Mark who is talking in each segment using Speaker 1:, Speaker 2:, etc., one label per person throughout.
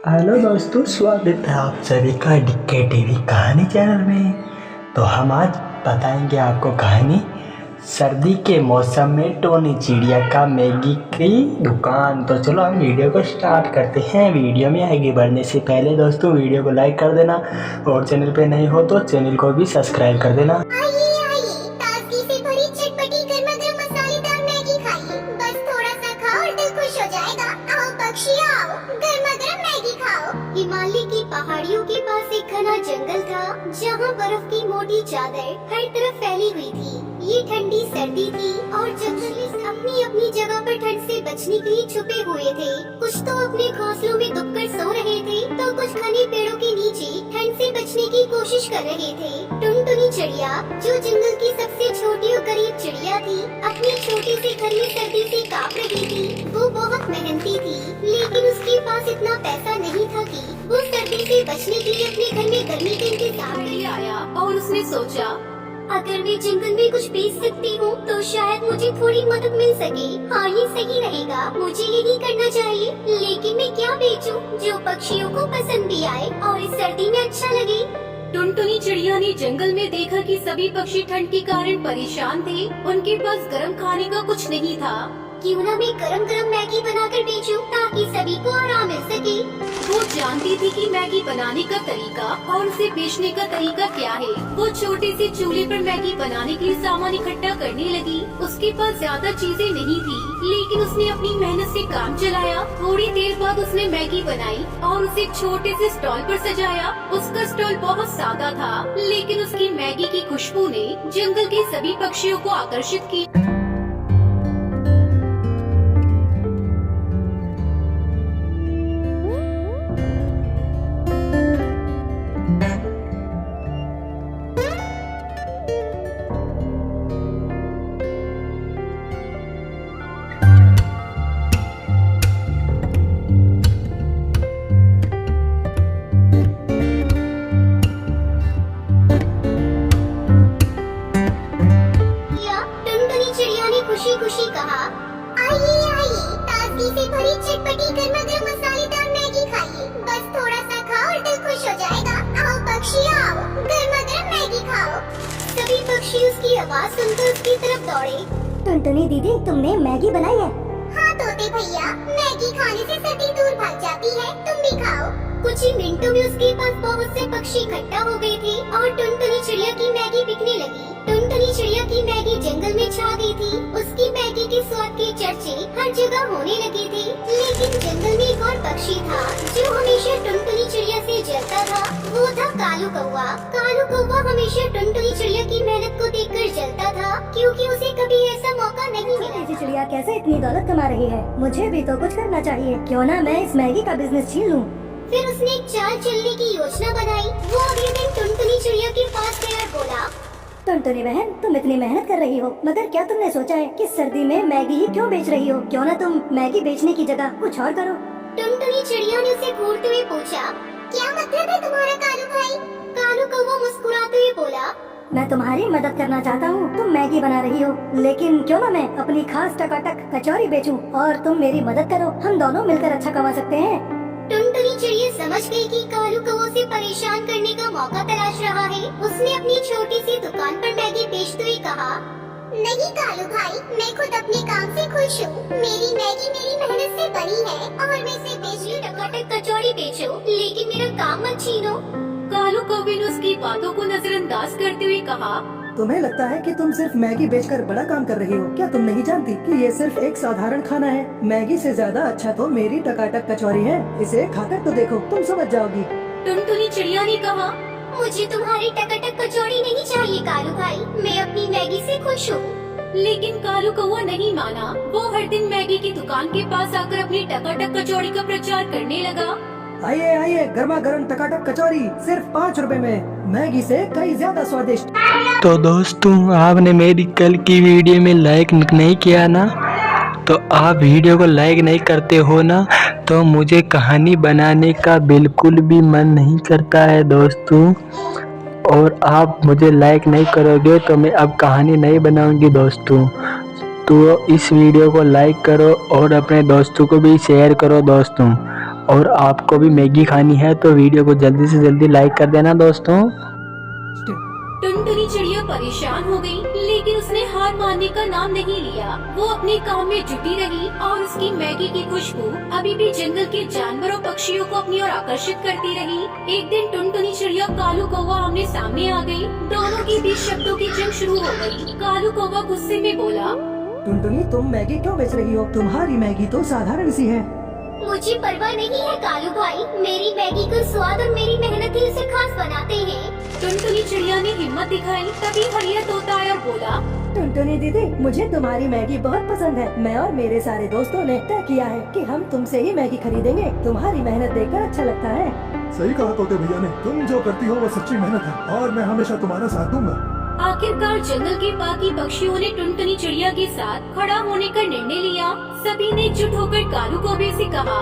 Speaker 1: Hello दोस्तों, स्वागत है आप सभी का डीके टीवी कहानी चैनल में। तो हम आज बताएंगे आपको कहानी सर्दी के मौसम में टोनी चिड़िया का मैगी की दुकान। तो चलो हम वीडियो को स्टार्ट करते हैं। वीडियो में आगे बढ़ने से पहले दोस्तों वीडियो को लाइक कर देना और चैनल पे नहीं हो तो चैनल को भी सब्सक्राइब कर देना।
Speaker 2: ताजगी से भरी चटपटी गर्मा-गर्म मसालेदार मैगी खाइए। बस थोड़ा सा खाओ और दिल खुश हो जाएगा। आओ पक्षियों आओ, गर्मा-गर्म मैगी खाओ। हिमालय की पहाड़ियों के पास एक घना जंगल था, जहाँ बर्फ की मोटी चादर हर तरफ फैली हुई थी। ये ठंडी सर्दी थी और जंगली अपनी अपनी जगह पर ठंड से बचने के लिए छुपे हुए थे। कुछ तो अपने घोंसलों में दुबकर सो रहे थे, तो कुछ घने पेड़ों के नीचे ठंड से बचने की कोशिश कर रहे थे। टुनटुनी चिड़िया, जो जंगल की सबसे छोटी और गरीब चिड़िया थी, अपने छोटे से घर में सर्दी से कांप रही थी। वो बहुत मेहनती थी, लेकिन उसके पास इतना पैसा नहीं था कि वो सर्दी से बचने के लिए अपने घर में गर्मी के इंतजाम के लिए आया। और उसने सोचा, अगर मैं जंगल में कुछ बेच सकती हूँ तो शायद मुझे थोड़ी मदद मिल सके। हाँ, ये सही रहेगा, मुझे यही करना चाहिए। लेकिन मैं क्या बेचूं जो पक्षियों को पसंद भी आए और इस सर्दी में अच्छा लगे।
Speaker 3: टुनटुनी चिड़िया ने जंगल में देखा कि सभी पक्षी ठंड के कारण परेशान थे। उनके पास गर्म खाने का कुछ नहीं था।
Speaker 2: क्यों ना मैं गरम-गरम मैगी बनाकर बेचूं ताकि सभी को आराम मिल सके।
Speaker 3: वो जानती थी कि मैगी बनाने का तरीका और उसे बेचने का तरीका क्या है। वो छोटे से चूल्हे पर मैगी बनाने के लिए सामान इकट्ठा करने लगी। उसके पास ज्यादा चीजें नहीं थी, लेकिन उसने अपनी मेहनत से काम चलाया। थोड़ी देर बाद उसने मैगी बनाई और उसे एक छोटे से स्टॉल पर सजाया। उसका स्टॉल बहुत सादा था, लेकिन उसकी मैगी की खुशबू ने जंगल के सभी पक्षियों को आकर्षित किया।
Speaker 2: खुशी-खुशी कहा, आइए आइए, ताजगी से भरी चटपटी गर्मा-गर्म मसालेदार मैगी खाइए। बस थोड़ा सा खाओ और दिल खुश हो जाएगा। आओ पक्षियों आओ, गर्मा-गर्म मैगी खाओ। सभी पक्षी उसकी आवाज सुनकर उसकी तरफ दौड़े।
Speaker 4: टुनटुनी दीदी, तुमने मैगी बनाई है?
Speaker 2: हाँ तोते भैया, मैगी खाने से सर्दी दूर भाग जाती है, तुम भी खाओ। कुछ ही मिनटों में उसके पास बहुत से पक्षी इकट्ठा हो गए थे और टुनटुनी चिड़िया की मैगी बिकने लगी। टुनटुनी चिड़िया की मैगी जंगल में छा गई थी। उसकी मैगी के स्वाद के चर्चे हर जगह होने लगे थे। लेकिन जंगल में एक और पक्षी था जो हमेशा टुनटुनी चिड़िया से जलता था। वो था कालू कौवा। कालू कौवा हमेशा टुनटुनी चिड़िया की मेहनत को देखकर जलता था, क्योंकि उसे कभी ऐसा मौका नहीं मिला।
Speaker 4: ऐसी चिड़िया कैसे इतनी दौलत कमा रही है? मुझे भी तो कुछ करना चाहिए। क्यों ना मैं इस मैगी का बिजनेस छीन लूं।
Speaker 2: फिर उसने एक चाल चलने की योजना बनाई। वो अगले दिन टुनटुनी चिड़िया के पास गया और बोला,
Speaker 4: टुनटुनी बहन, तुम इतनी मेहनत कर रही हो, मगर क्या तुमने सोचा है कि सर्दी में मैगी ही क्यों बेच रही हो? क्यों ना तुम मैगी बेचने की जगह कुछ और करो।
Speaker 2: टुनटुनी चिड़िया ने उसे घूरते हुए पूछा, क्या मतलब है तुम्हारा कालू भाई? कालू कौवा मुस्कुराते हुए बोला,
Speaker 4: मैं तुम्हारी मदद करना चाहता हूँ। तुम मैगी बना रही हो, लेकिन क्यों ना मैं अपनी खास टकाटक कचौरी बेचूं और तुम मेरी मदद करो। हम दोनों मिलकर अच्छा कमा सकते हैं।
Speaker 2: टुनटुनी चिड़िया समझ गई कि कालू कौवे से परेशान करने का मौका तलाश रहा है। उसने अपनी छोटी सी दुकान पर मैगी बेचते हुए कहा, नहीं कालू भाई, मैं खुद अपने काम से खुश हूँ। मेरी मैगी मेरी मेहनत से बनी है और मैं इसे बेचने टकाटक कचौड़ी बेचो, लेकिन मेरा काम मत छीनो।
Speaker 3: कालू कौवे ने उसकी बातों को नजरअंदाज करते हुए कहा,
Speaker 5: तुम्हें लगता है कि तुम सिर्फ मैगी बेचकर बड़ा काम कर रही हो? क्या तुम नहीं जानती कि ये सिर्फ एक साधारण खाना है? मैगी से ज्यादा अच्छा तो मेरी टकाटक कचौरी है। इसे खाकर तो देखो, तुम समझ जाओगी।
Speaker 3: टुनटुनी चिड़िया ने कहा,
Speaker 2: मुझे तुम्हारी टकाटक कचौड़ी नहीं चाहिए कालू भाई, मैं अपनी मैगी से खुश हूँ।
Speaker 3: लेकिन कालू कौवा नहीं माना। वो हर दिन मैगी की दुकान के पास आकर अपनी टकाटक कचौड़ी का प्रचार करने लगा।
Speaker 5: आइए आइए, गर्मा गर्म टकाटक कचौरी सिर्फ 5 रुपए में, मैगी से कई ज्यादा स्वादिष्ट।
Speaker 1: तो दोस्तों, आपने मेरी कल की वीडियो में लाइक नहीं किया ना, तो आप वीडियो को लाइक नहीं करते हो ना, तो मुझे कहानी बनाने का बिल्कुल भी मन नहीं करता है दोस्तों। और आप मुझे लाइक नहीं करोगे तो मैं अब कहानी नहीं बनाऊंगी दोस्तों। तो इस वीडियो को लाइक करो और अपने दोस्तों को भी शेयर करो दोस्तों। और आपको भी मैगी खानी है तो वीडियो को जल्दी से जल्दी लाइक कर देना दोस्तों।
Speaker 3: टुनटुनी चिड़िया परेशान हो गई, लेकिन उसने हार मानने का नाम नहीं लिया। वो अपने काम में जुटी रही और उसकी मैगी की खुशबू अभी भी जंगल के जानवरों पक्षियों को अपनी ओर आकर्षित करती रही। एक दिन टुनटुनी चिड़िया कालू कौवा आमने सामने आ गई। दोनों के बीच शब्दों की जंग शुरू हो गई। कालू कौवा गुस्से में बोला,
Speaker 5: टुनटुनी तुम मैगी क्यों बेच रही हो? तुम्हारी मैगी तो साधारण सी है।
Speaker 2: मुझे परवाह नहीं है कालू भाई, मेरी मैगी का स्वाद और मेरी मेहनत ही उसे खास बनाते हैं।
Speaker 3: टुनटुनी चिड़िया ने हिम्मत दिखाई। तभी हरिया तोता आया और बोला,
Speaker 5: टुनटुनी दीदी, मुझे तुम्हारी मैगी बहुत पसंद है। मैं और मेरे सारे दोस्तों ने तय किया है कि हम तुमसे ही मैगी खरीदेंगे। तुम्हारी मेहनत देखकर अच्छा लगता है।
Speaker 6: सही कहा तोते भैया ने, तुम जो करती हो वो सच्ची मेहनत है और मैं हमेशा तुम्हारा साथ दूंगा।
Speaker 3: आखिरकार जंगल के बाकी पक्षियों ने टुनटुनी चिड़िया के साथ खड़ा होने का निर्णय लिया। सभी ने एकजुट होकर कालू कौवे से कहा,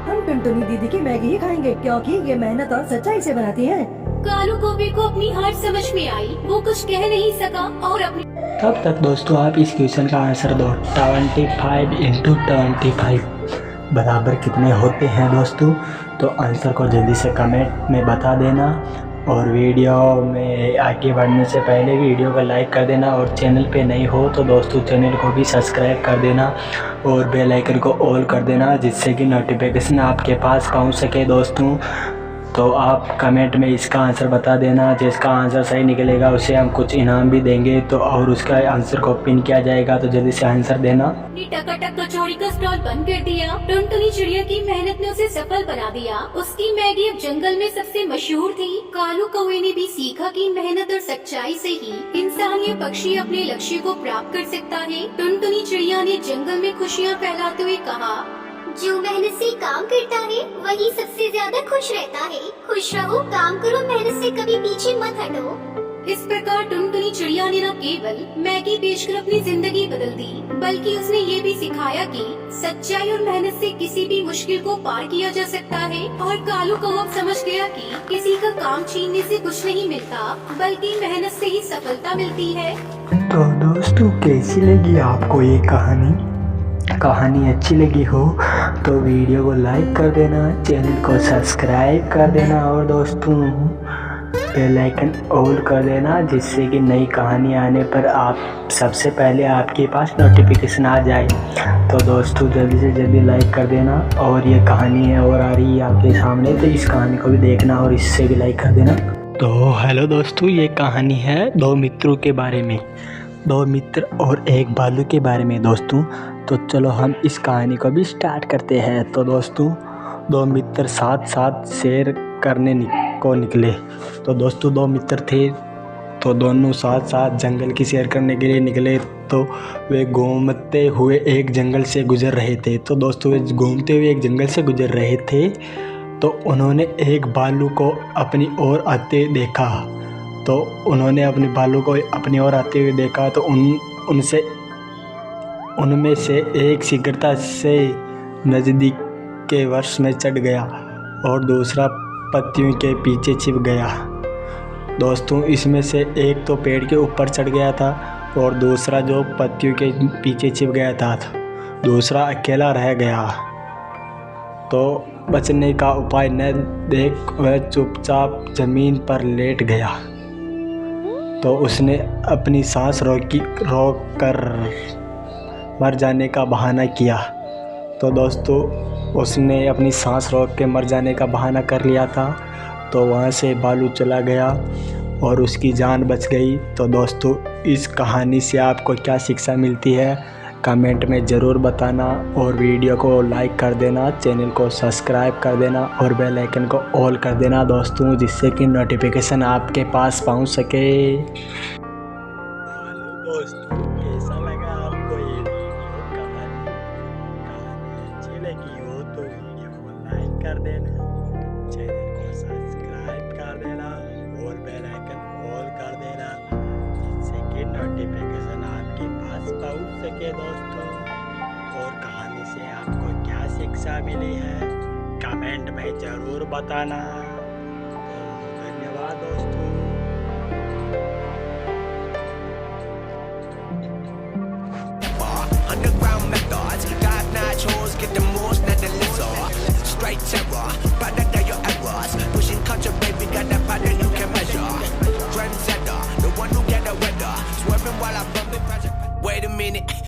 Speaker 5: हम टुनटुनी दीदी की मैगी ही खाएंगे क्योंकि ये मेहनत और सच्चाई से बनाती है।
Speaker 3: कालू कौवे को अपनी हार समझ में आई। वो कुछ कह नहीं सका और अपनी
Speaker 1: तब तक दोस्तों आप इस क्वेश्चन का आंसर दो। 25 × 25 बराबर कितने होते हैं दोस्तों? तो आंसर को जल्दी से कमेंट में बता देना और वीडियो में आगे बढ़ने से पहले वीडियो को लाइक कर देना और चैनल पे नहीं हो तो दोस्तों चैनल को भी सब्सक्राइब कर देना और बेल आइकन को ऑल कर देना जिससे कि नोटिफिकेशन आपके पास पहुंच सके दोस्तों। तो आप कमेंट में इसका आंसर बता देना। जिसका आंसर सही निकलेगा उसे हम कुछ इनाम भी देंगे तो और उसका आंसर को पिन किया जाएगा, तो जल्दी से आंसर देना।
Speaker 3: टकाटक कचौड़ी का स्टॉल बंद कर दिया। टुनटुनी चिड़िया की मेहनत ने उसे सफल बना दिया। उसकी मैगी अब जंगल में सबसे मशहूर थी। कालू कौवे ने भी सीखा कि मेहनत और सच्चाई से ही इंसान या पक्षी अपने लक्ष्य को प्राप्त कर सकता है। टुनटुनी चिड़िया ने जंगल में खुशियाँ फैलाते हुए कहा,
Speaker 2: जो मेहनत से काम करता है वही सबसे ज्यादा खुश रहता है। खुश रहो, काम करो, मेहनत से कभी पीछे मत हटो।
Speaker 3: इस प्रकार टुनटुनी चिड़िया ने न केवल मैगी बेचकर अपनी जिंदगी बदल दी, बल्कि उसने ये भी सिखाया कि सच्चाई और मेहनत से किसी भी मुश्किल को पार किया जा सकता है। और कालू कौवा समझ गया कि किसी का काम छीनने से कुछ नहीं मिलता, बल्कि मेहनत से ही सफलता मिलती है।
Speaker 1: तो दोस्तों कैसी लगी आपको ये कहानी अच्छी लगी हो तो वीडियो को लाइक कर देना, चैनल को सब्सक्राइब कर देना और दोस्तों बेल आइकन ऑल कर देना जिससे कि नई कहानी आने पर आप सबसे पहले आपके पास नोटिफिकेशन आ जाए। तो दोस्तों जल्दी से जल्दी लाइक कर देना। और ये कहानी है और आ रही है आपके सामने तो इस कहानी को भी देखना और इससे भी लाइक कर देना। तो हेलो दोस्तों, ये कहानी है दो मित्रों के बारे में, दो मित्र और एक भालू के बारे में दोस्तों। तो चलो हम इस कहानी को भी स्टार्ट करते हैं। तो दोस्तों दो मित्र साथ साथ सैर करने को निकले। तो दोस्तों दो मित्र थे तो दोनों साथ साथ जंगल की सैर करने के लिए निकले। तो वे घूमते हुए एक जंगल से गुजर रहे थे। तो दोस्तों वे घूमते हुए एक जंगल से गुजर रहे थे तो उन्होंने एक भालू को अपनी ओर आते देखा। तो उन्होंने अपने भालू को अपनी ओर आते हुए देखा तो उनमें से एक शीघ्रता से नज़दीक के वृक्ष में चढ़ गया और दूसरा पत्तियों के पीछे छिप गया। दोस्तों इसमें से एक तो पेड़ के ऊपर चढ़ गया था और दूसरा जो पत्तियों के पीछे छिप गया था दूसरा अकेला रह गया। तो बचने का उपाय न देख वह चुपचाप जमीन पर लेट गया। तो उसने अपनी सांस रोक कर मर जाने का बहाना किया। तो दोस्तों उसने अपनी सांस रोक के मर जाने का बहाना कर लिया था। तो वहाँ से भालू चला गया और उसकी जान बच गई। तो दोस्तों इस कहानी से आपको क्या शिक्षा मिलती है कमेंट में ज़रूर बताना और वीडियो को लाइक कर देना, चैनल को सब्सक्राइब कर देना और बेल आइकन को ऑल कर देना दोस्तों जिससे कि नोटिफिकेशन आपके पास पहुंच सके। दोस्तों कैसा लगा आपको ये वीडियो? कहानी अच्छी लगी हो तो वीडियो को लाइक कर देना, चैनल को सब्सक्राइब कर देना और बेल आइकन ऑल कर देना जिससे कि नोटिफिकेशन आपके पास पहुंच सके दोस्तों। और कहानी से आपको क्या शिक्षा मिली है कमेंट में ज़रूर बताना। तो धन्यवाद दोस्तों।
Speaker 7: Underground methods, got nachos, get the most, not the lizard. straight terror.